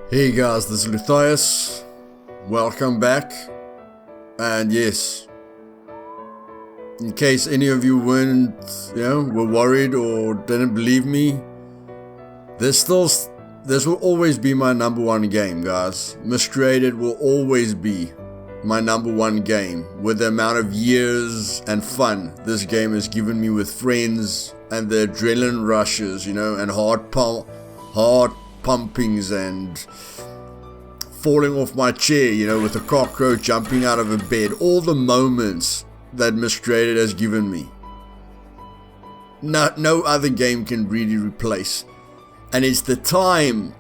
Hey guys, this is Luthais. Welcome back. And yes, in case any of you were worried or didn't believe me, this will always be my number one game, guys. Miscreated will always be my number one game, with the amount of years and fun this game has given me with friends, and the adrenaline rushes, and heart pumpings and falling off my chair, with a cockroach jumping out of a bed. All the moments that Miscreated has given me, no other game can really replace. And it's the time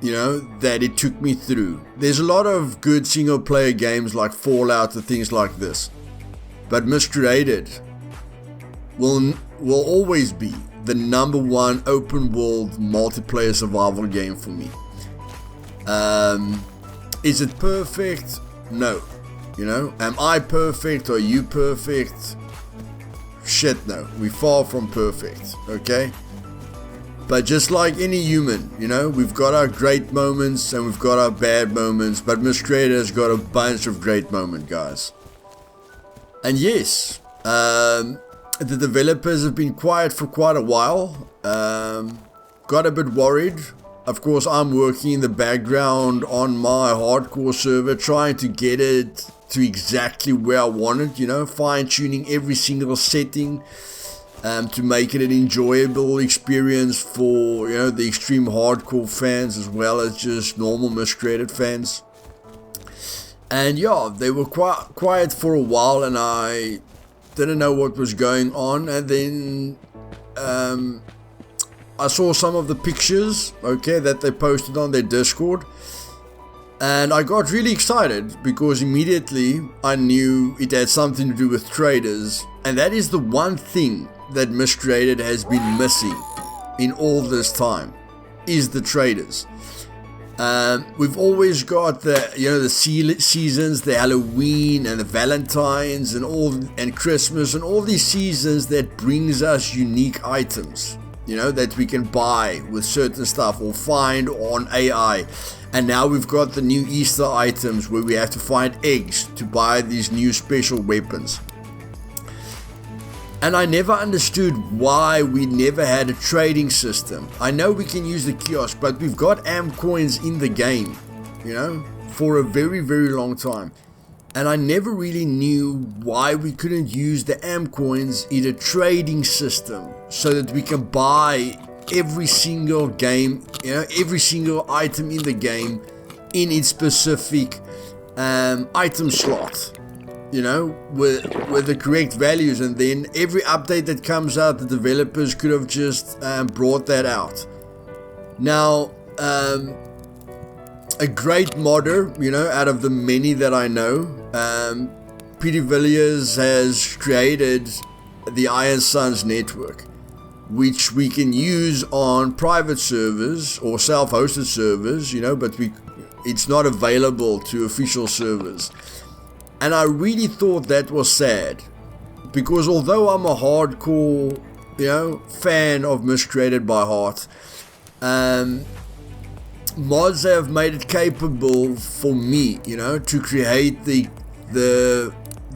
that it took me through. There's a lot of good single player games like Fallout and things like this, but Miscreated will always be the number one open world multiplayer survival game for me. Is it perfect? No. Am I perfect? Are you perfect? Shit, no. We're far from perfect, okay? But just like any human, we've got our great moments and we've got our bad moments, but Miscreated has got a bunch of great moments, guys. And yes, the developers have been quiet for quite a while. Got a bit worried. Of course, I'm working in the background on my hardcore server, trying to get it to exactly where I want it, fine-tuning every single setting to make it an enjoyable experience for, the extreme hardcore fans as well as just normal Miscreated fans. And yeah, they were quiet for a while and I didn't know what was going on, and then I saw some of the pictures, that they posted on their Discord, and I got really excited because immediately I knew it had something to do with traders, and that is the one thing that Miscreated has been missing in all this time, is the traders. We've always got the seasons, the Halloween and the Valentines and Christmas and all these seasons that brings us unique items, that we can buy with certain stuff or find on AI. And now we've got the new Easter items where we have to find eggs to buy these new special weapons. And I never understood why we never had a trading system. I know we can use the kiosk, but we've got AM coins in the game, for a very, very long time. And I never really knew why we couldn't use the AM coins in a trading system so that we can buy every single game, every single item in the game in its specific item slot. With the correct values, and then every update that comes out, the developers could have just brought that out. Now, a great modder, out of the many that I know, Petey Villiers has created the Iron Suns network, which we can use on private servers or self-hosted servers, but it's not available to official servers. And I really thought that was sad, because although I'm a hardcore, fan of Miscreated by heart, mods have made it capable for me, to create the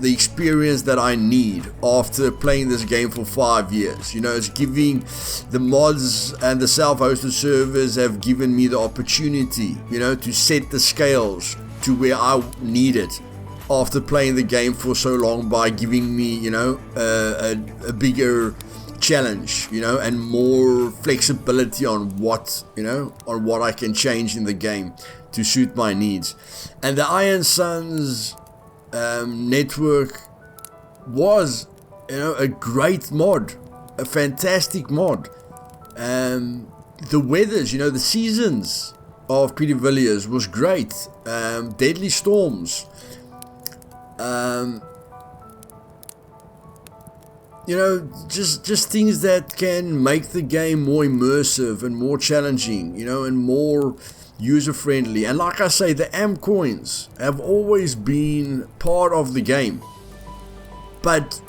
experience that I need after playing this game for 5 years. It's giving the mods and the self-hosted servers have given me the opportunity, to set the scales to where I need it. After playing the game for so long, by giving me, a bigger challenge, and more flexibility on what I can change in the game to suit my needs. And the Iron Suns network was, a great mod, a fantastic mod. The weathers, the seasons of Petey Villiers was great. Deadly storms. Just things that can make the game more immersive and more challenging, and more user-friendly. And like I say, the AM coins have always been part of the game. But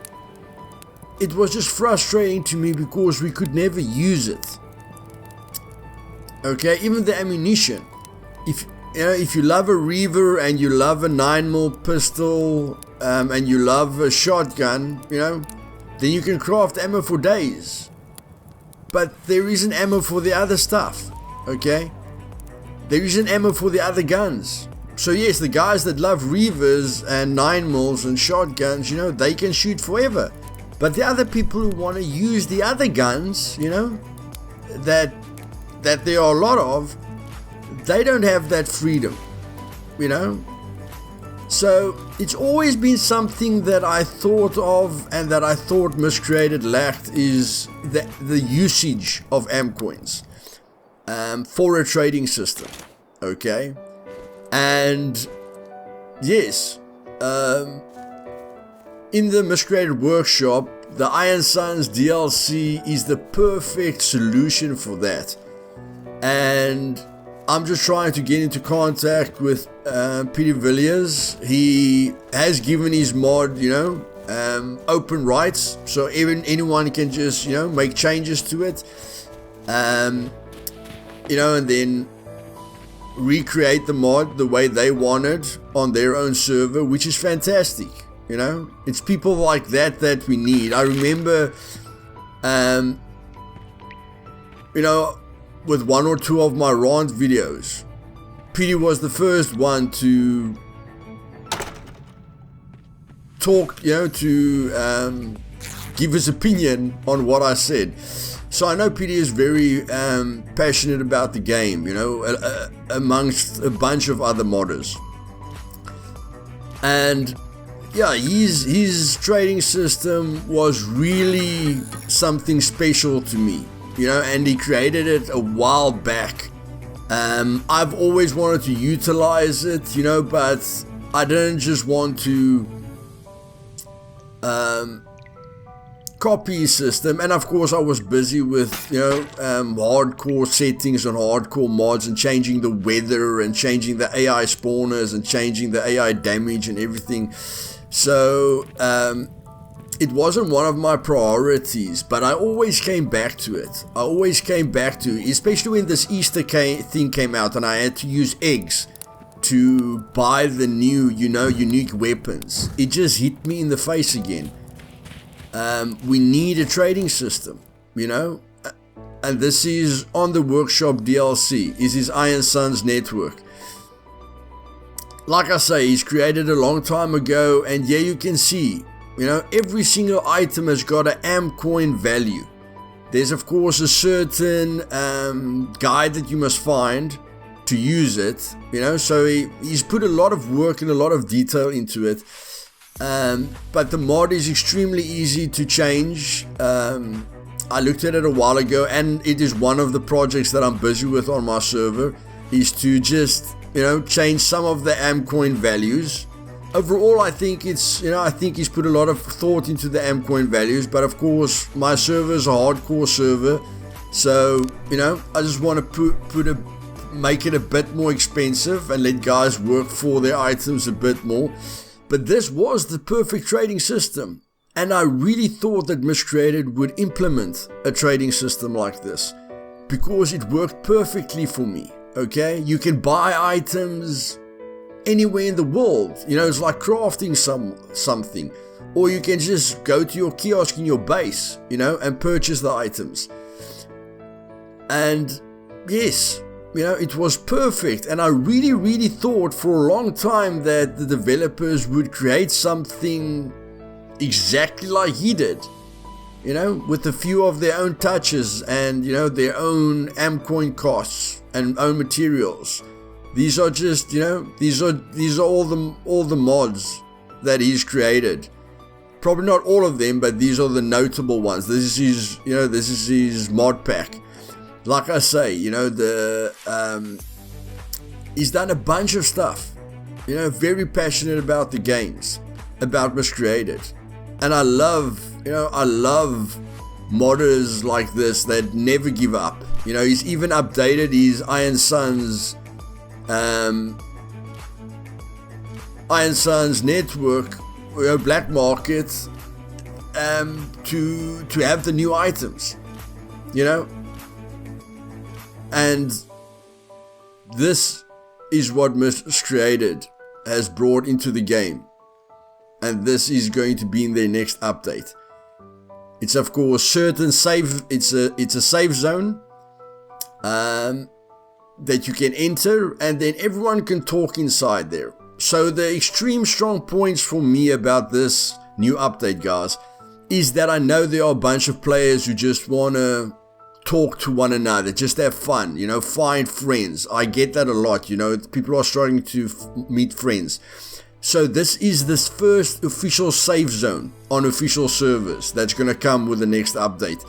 it was just frustrating to me because we could never use it. Okay, even the ammunition. If you love a Reaver and you love a 9mm pistol and you love a shotgun, then you can craft ammo for days. But there isn't ammo for the other stuff. Okay, there isn't ammo for the other guns. So yes, the guys that love Reavers and 9mm and shotguns, they can shoot forever. But the other people who want to use the other guns, that there are a lot of, they don't have that freedom, So it's always been something that I thought of and that I thought Miscreated lacked, is the usage of AMCoins for a trading system. Okay, and yes, in the Miscreated workshop, the Iron Suns DLC is the perfect solution for that. And I'm just trying to get into contact with Peter Villiers. He has given his mod, open rights, so anyone can just, make changes to it, and then recreate the mod the way they want it on their own server, which is fantastic. It's people like that we need. I remember, with one or two of my rant videos, Petey was the first one to talk, to give his opinion on what I said. So I know Petey is very passionate about the game, amongst a bunch of other modders. And yeah, his trading system was really something special to me. And he created it a while back. I've always wanted to utilize it, but I didn't just want to copy his system. And of course I was busy with, hardcore settings and hardcore mods and changing the weather and changing the AI spawners and changing the AI damage and everything. So, it wasn't one of my priorities, but I always came back to it. Especially when this Easter thing came out and I had to use eggs to buy the new, unique weapons. It just hit me in the face again. We need a trading system, and this is on the workshop DLC, is his Iron Suns network. Like I say, he's created a long time ago, and yeah, you can see, every single item has got an AMCoin value. There's of course a certain guide that you must find to use it, so he's put a lot of work and a lot of detail into it. But the mod is extremely easy to change. I looked at it a while ago, and it is one of the projects that I'm busy with on my server, is to just change some of the AMCoin values. Overall, I think he's put a lot of thought into the AMCoin values, but of course my server is a hardcore server, so I just want to make it a bit more expensive and let guys work for their items a bit more. But this was the perfect trading system, and I really thought that Miscreated would implement a trading system like this, because it worked perfectly for me. Okay, you can buy items anywhere in the world, it's like crafting something, or you can just go to your kiosk in your base, and purchase the items. And yes, it was perfect, and I really thought for a long time that the developers would create something exactly like he did, with a few of their own touches and their own AMCoin costs and own materials. These are just, these are all the mods that he's created. Probably not all of them, but these are the notable ones. This is his mod pack. Like I say, he's done a bunch of stuff. Very passionate about the games, about Miscreated, and I love modders like this that never give up. He's even updated his Iron Suns network, black market, to have the new items, and this is what Miscreated has brought into the game, and this is going to be in their next update. It's of course certain save. It's a save zone that you can enter, and then everyone can talk inside there. So the extreme strong points for me about this new update, guys, is that I know there are a bunch of players who just want to talk to one another, just have fun, you know, find friends. I get that a lot, you know, people are starting to meet friends. So this is this first official save zone on official servers that's going to come with the next update.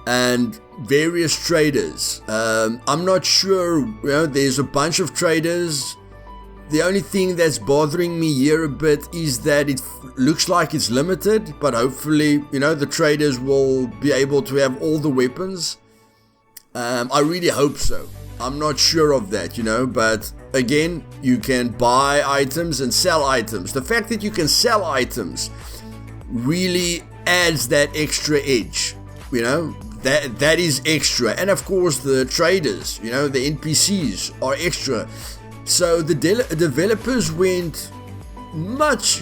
And various traders, I'm not sure, you know, there's a bunch of traders. The only thing that's bothering me here a bit is that it looks like it's limited, but hopefully, you know, the traders will be able to have all the weapons. I really hope so. I'm not sure of that, you know, but again, you can buy items and sell items. The fact that you can sell items really adds that extra edge, you know, that is extra. And of course, the traders, you know, the NPCs are extra. So the developers went much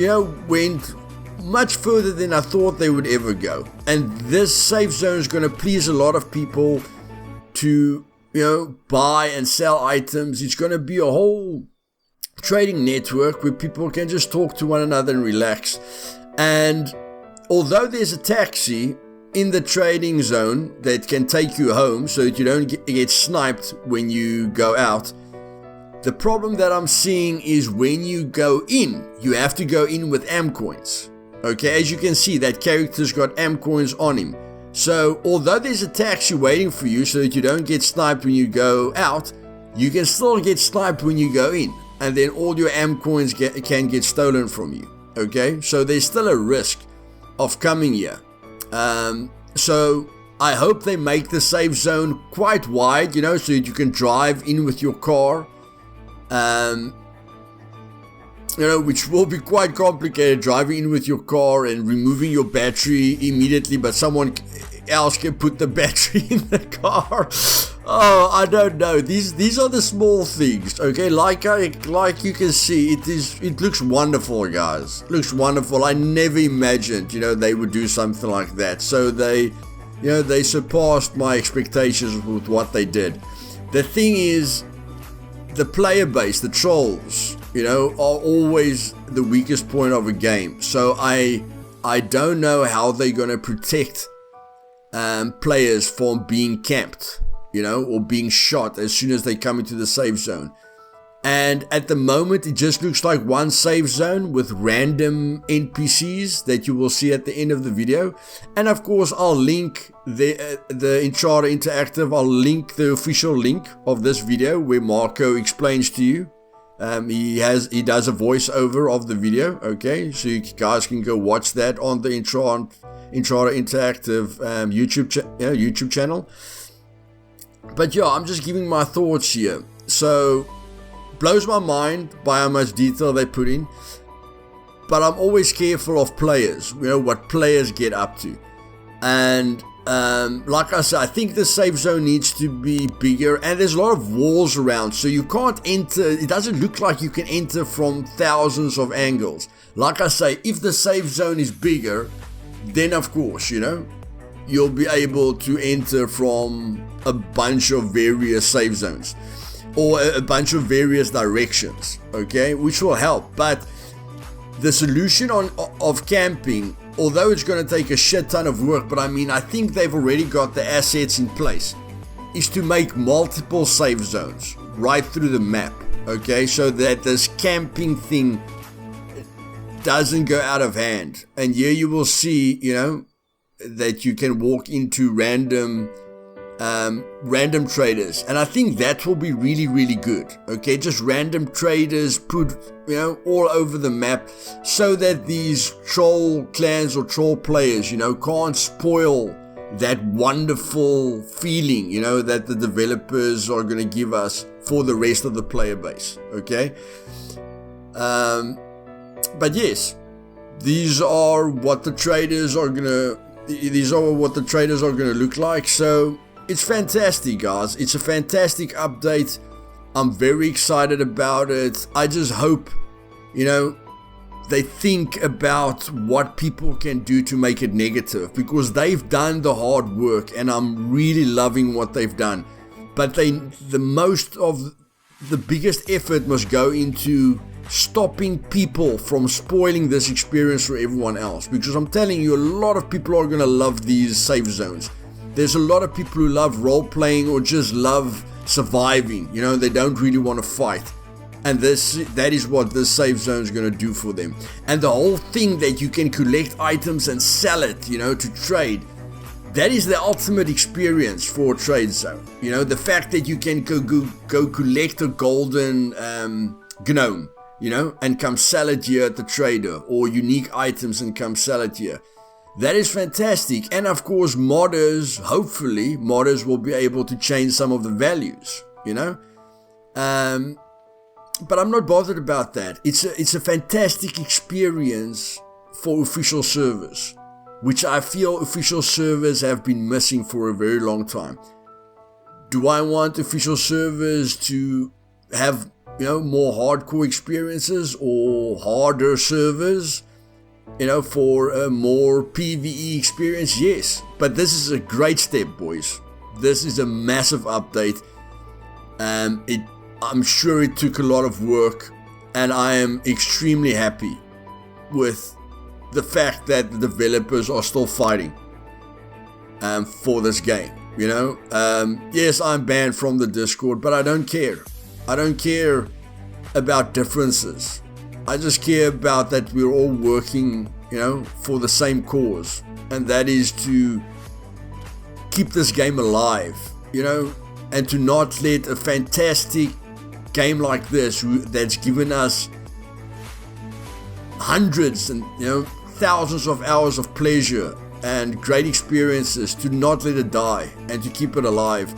further than I thought they would ever go. And this safe zone is going to please a lot of people to, you know, buy and sell items. It's going to be a whole trading network where people can just talk to one another and relax. And although there's a taxi in the trading zone that can take you home so that you don't get sniped when you go out, the problem that I'm seeing is when you go in, you have to go in with AM coins. Okay, as you can see, that character's got AM coins on him. So, although there's a taxi waiting for you so that you don't get sniped when you go out, you can still get sniped when you go in. And then all your AM coins can get stolen from you. Okay, so there's still a risk of coming here. So, I hope they make the safe zone quite wide, you know, so that you can drive in with your car. You know, which will be quite complicated, driving in with your car and removing your battery immediately, but someone else can put the battery in the car. Oh, I don't know. These are the small things, okay? Like you can see, it looks wonderful, guys. It looks wonderful. I never imagined, you know, they would do something like that. So they surpassed my expectations with what they did. The thing is, the player base, the trolls, you know, are always the weakest point of a game. So I don't know how they're going to protect players from being camped, you know, or being shot as soon as they come into the safe zone. And at the moment, it just looks like one safe zone with random NPCs that you will see at the end of the video. And of course, I'll link the Uncharted Interactive. I'll link the official link of this video where Marco explains to you. He does a voiceover of the video. Okay, so you guys can go watch that on the Uncharted Interactive YouTube channel. But yeah, I'm just giving my thoughts here. So, blows my mind by how much detail they put in, but I'm always careful of players, you know, what players get up to. And like I said, I think the safe zone needs to be bigger, and there's a lot of walls around, so you can't enter. It doesn't look like you can enter from thousands of angles. Like I say, if the safe zone is bigger, then of course, you know, you'll be able to enter from a bunch of various safe zones, or a bunch of various directions, okay, which will help. But the solution of camping, although it's going to take a shit ton of work, but I mean, I think they've already got the assets in place, is to make multiple safe zones right through the map, okay, so that this camping thing doesn't go out of hand. And here you will see, you know, that you can walk into random traders, and I think that will be really, really good. Okay, just random traders put, you know, all over the map, so that these troll clans or troll players, you know, can't spoil that wonderful feeling, you know, that the developers are going to give us for the rest of the player base. Okay, but yes, these are what the traders are gonna look like. So it's fantastic, guys. It's a fantastic update. I'm very excited about it. I just hope, you know, they think about what people can do to make it negative, because they've done the hard work and I'm really loving what they've done. But the most of the biggest effort must go into stopping people from spoiling this experience for everyone else, because I'm telling you, a lot of people are going to love these safe zones. There's a lot of people who love role-playing or just love surviving, you know, they don't really want to fight. And that is what this safe zone is going to do for them. And the whole thing that you can collect items and sell it, you know, to trade, that is the ultimate experience for a trade zone. You know, the fact that you can go collect a golden gnome, you know, and come sell it here at the trader, or unique items and come sell it here. That is fantastic. And of course, hopefully modders will be able to change some of the values, you know. But I'm not bothered about that. It's a fantastic experience for official servers, which I feel official servers have been missing for a very long time. Do I want official servers to have, you know, more hardcore experiences or harder servers, you know, for a more PvE experience? Yes, but this is a great step, boys. This is a massive update. I'm sure it took a lot of work, and I am extremely happy with the fact that the developers are still fighting for this game, you know. Yes, I'm banned from the Discord, but I don't care. I don't care about differences. I just care about that we're all working, you know, for the same cause, and that is to keep this game alive, you know, and to not let a fantastic game like this that's given us hundreds and, you know, thousands of hours of pleasure and great experiences, to not let it die and to keep it alive.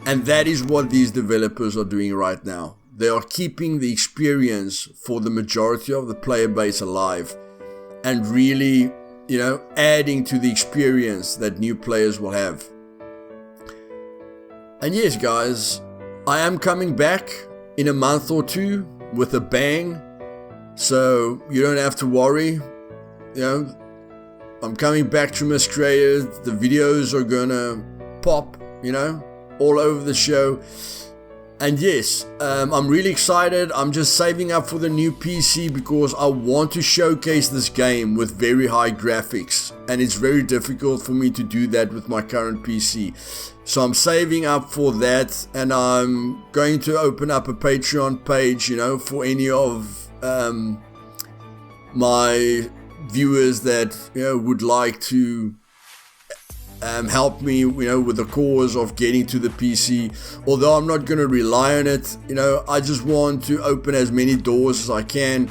And that is what these developers are doing right now. They are keeping the experience for the majority of the player base alive and really, you know, adding to the experience that new players will have. And yes, guys, I am coming back in a month or two with a bang, so you don't have to worry. You know, I'm coming back to Miscreated. The videos are gonna pop, you know, all over the show. And yes, I'm really excited. I'm just saving up for the new PC because I want to showcase this game with very high graphics, and it's very difficult for me to do that with my current PC. So I'm saving up for that, and I'm going to open up a Patreon page, you know, for any of my viewers that, you know, would like to help me, you know, with the cause of getting to the PC. Although I'm not going to rely on it, you know, I just want to open as many doors as I can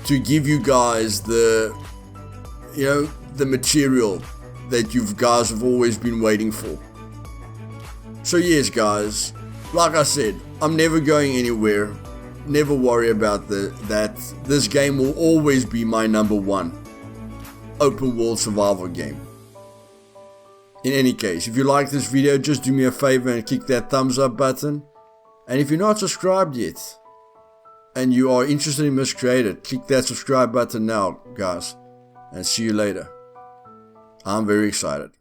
to give you guys the, you know, the material that you guys have always been waiting for. So yes, guys, like I said, I'm never going anywhere. Never worry about that. This game will always be my #1 open world survival game. In any case, if you like this video, just do me a favor and click that thumbs up button. And if you're not subscribed yet and you are interested in Miscreated, click that subscribe button now, guys. And see you later. I'm very excited.